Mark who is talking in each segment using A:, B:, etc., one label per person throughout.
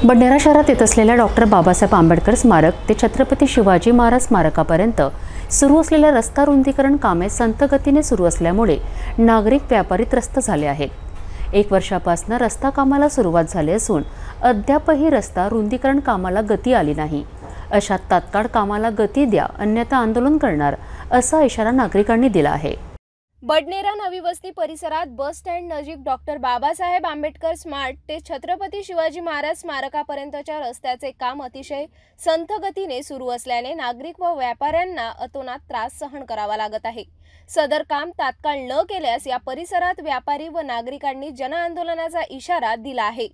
A: बडनेरा शहरात येत असलेल्या डॉक्टर बाबासाहेब आंबेडकर स्मारक ते छत्रपती शिवाजी महाराज स्मारकापर्यंत सुरू असलेल्या रस्ता रुंदीकरण कामे संथ गतीने सुरू असल्यामुळे नागरिक व्यापारी त्रस्त झाले आहेत। 1 वर्षापासून रस्ता कामाला सुरुवात झाली असून अद्यापही रस्ता रुंदीकरण कामाला गती आली नाही। अशात तात्काळ कामाला गती द्या, अन्यथा आंदोलन करणार असा इशारा नागरिकांनी दिला आहे।
B: बडनेरा नवी वस्ती परिसरात बस स्टँड नजीक डॉक्टर बाबासाहेब आंबेडकर स्मारक ते छत्रपती शिवाजी महाराज स्मारकापर्यंतच्या रस्त्याचे काम अतिशय संथ गतीने सुरू असल्याने नागरिक व व्यापाऱ्यांना अतोनात त्रास सहन करावा लागत आहे। सदर काम तात्काळ न केल्यास या परिसरात व्यापारी व नागरिकांनी जनआंदोलनाचा इशारा दिला आहे।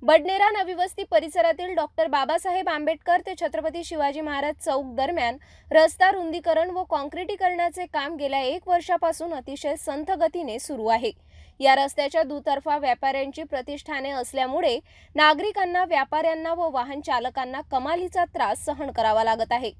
B: बडनेरा नवी वस्ती परिसरातील डॉक्टर बाबासाहेब आंबेडकर ते छत्रपती शिवाजी महाराज चौक दरम्यान रस्ता रुंदीकरण व काँक्रिटीकरणाचे काम गेल्या 1 वर्षापासून अतिशय संथ गतीने सुरू आहे। या रस्त्याच्या दुतर्फा व्यापाऱ्यांची प्रतिष्ठाने असल्यामुळे नागरिकांना, व्यापाऱ्यांना व वाहन चालकांना कमालीचा त्रास सहन करावा लागत आहे।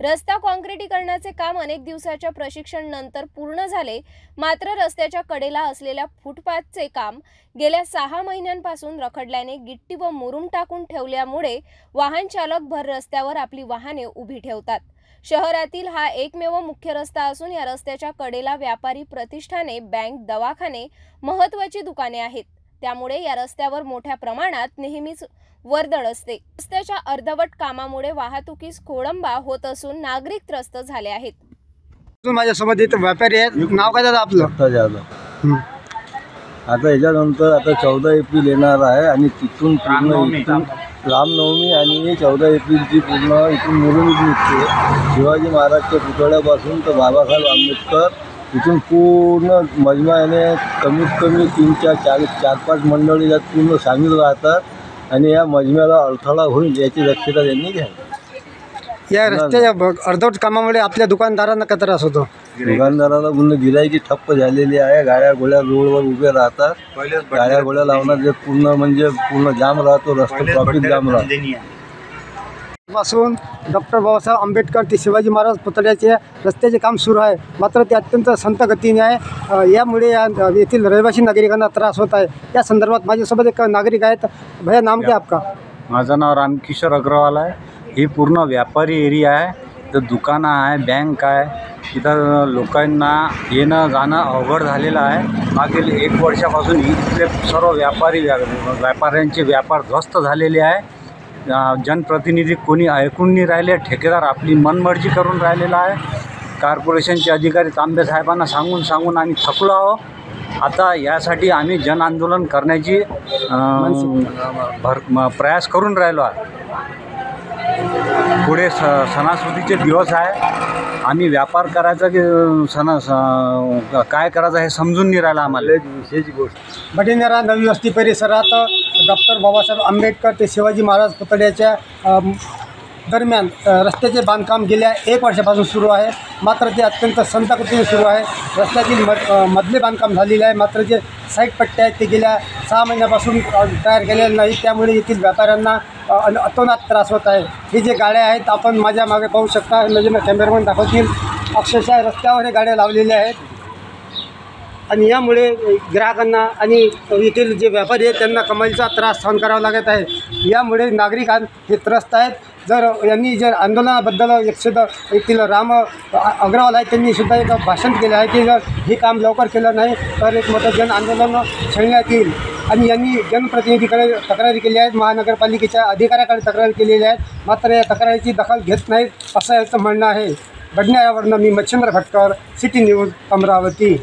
B: रस्ता काँक्रिटीकरणाचे काम अनेक दिवसाच्या प्रशिक्षण नंतर पूर्ण झाले, मात्र रस्त्याच्या कडेला असलेल्या फुटपाथचे काम गेल्या 6 महिन्यांपासून रखडल्याने गिट्टी व मुरुम टाकून ठेवल्यामुळे वाहन चालक भर रस्त्यावर आपली वाहने उभी ठेवतात। शहरातील हा एकमेव मुख्य रस्ता असून या रस्त्याच्या कडेला व्यापारी प्रतिष्ठाने, बँक, दवाखाने, महत्त्वाची दुकाने आहेत। त्यामुळे या रस्त्यावर मोठ्या प्रमाणात नेहमीच वर्दळ असते। रस्त्याच्या अर्धवट कामामुळे वाहतुकीस खोळंबा होत असून नागरिक त्रस्त झाले आहेत।
C: माझ्यासोबत इथं व्यापारी आहेत, नाव काय दादा आपलं?
D: आता याच्यानंतर आता 14 एप्रिल येणार आहे आणि तिथून पूर्ण रामनवमी आणि 14 एप्रिलची पूर्ण इथून मिरवणूक निघते। शिवाजी महाराजच्या पुतळ्यापासून तर बाबासाहेब आंबेडकर इथून पूर्ण मजमाने कमीत कमी 3-4-5 मंडळी यात पूर्ण सामील राहतात आणि या मजम्याला अडथळा होईल याची दक्षता त्यांनी घ्यावी।
C: या रस्त्याच्या अर्धवट कामामुळे आपल्या दुकानदारांना काय त्रास होतो?
D: दुकानदाराला पूर्ण गिराईकी ठप्प झालेली आहे। गाड्या गोळ्या रोडवर उभे राहतात, गाड्या गोळ्या लावणार पूर्ण जाम राहतो, रस्ता ट्रॅफिक जाम राहतो।
C: पासून डॉक्टर बाबासाहेब आंबेडकर ते शिवाजी महाराज पुतळ्याचे रस्त्याचे काम सुरू आहे, मात्र ते अत्यंत संथ गतीने आहे। यामुळे येथील रहिवासी नागरिकांना त्रास होत आहे। या संदर्भात माझ्यासोबत एक नागरिक आहेत। भैया, नाम क्या आपका?
E: माझं नाव रामकिशोर अग्रवाल आहे। ही पूर्ण व्यापारी एरिया आहे, इथं दुकानं आहे, बँक आहे। इथं लोकांना येणं जाणं अवघड झालेलं आहे। मागील 1 वर्षापासून इथले सर्व व्यापाऱ्यांचे व्यापार ध्वस्त झालेले आहे। जनप्रतिनिधी कोणी ऐकून नाही राहिले, ठेकेदार आपली मनमर्जी करून राहिलेला आहे। कॉर्पोरेशनचे अधिकारी तांबे साहेबांना सांगून आम्ही थकलो आहोत। आता यासाठी आम्ही जन आंदोलन करण्याची प्रयास करून राहिलो आहे। पुढे सणासुदीचे दिवस आहे, आम्ही व्यापार करायचा की काय करायचं हे समजून नाही राहिलं आम्हाला।
D: विशेष गोष्ट
C: बडनेरा नवी वस्ती परिसरात डॉक्टर बाबासाहेब आंबेडकर ते शिवाजी महाराज पुतळ्याच्या दरम्यान रस्त्याचे बांधकाम गेल्या 1 वर्षापासून सुरू आहे, मात्र ते अत्यंत संथ गतीने सुरू आहे। रस्त्यातील मधले बांधकाम झालेले आहे, मात्र जे साईड पट्ट्या आहेत ते गेल्या 6 महिन्यापासून तयार केलेले नाही। त्यामुळे येथील व्यापाऱ्यांना अतोनात त्रास होत आहे। हे जे गाड्या आहेत, आपण माझ्या मागे पाहू शकता, म्हणजे कॅमेरामॅन दाखवतील, अक्षरशः रस्त्यावर हे गाड्या लावलेल्या आहेत आणि यामुळे ग्राहकांना आणि येथील जे व्यापारी आहेत त्यांना कमालीचा त्रास सहन करावा लागत आहे। यामुळे नागरिकांना हे त्रस्त आहेत। यांनी आंदोलनाबद्दल येथील राम अग्रवाल आहेत, त्यांनी सुद्धा एक भाषण केलं आहे की जर हे काम लवकर केलं नाही तर एक मोठं जन आंदोलन छेडण्यात येईल। आणि यांनी जनप्रतिनिधीकडे तक्रारी केली आहेत, महानगरपालिकेच्या अधिकाऱ्याकडे तक्रारी केलेली आहे, मात्र या तक्रारीची दखल घेत नाहीत असं याचं म्हणणं आहे। बडनेरावरनं मी मच्छिंद्र भटकर, सिटी न्यूज, अमरावती।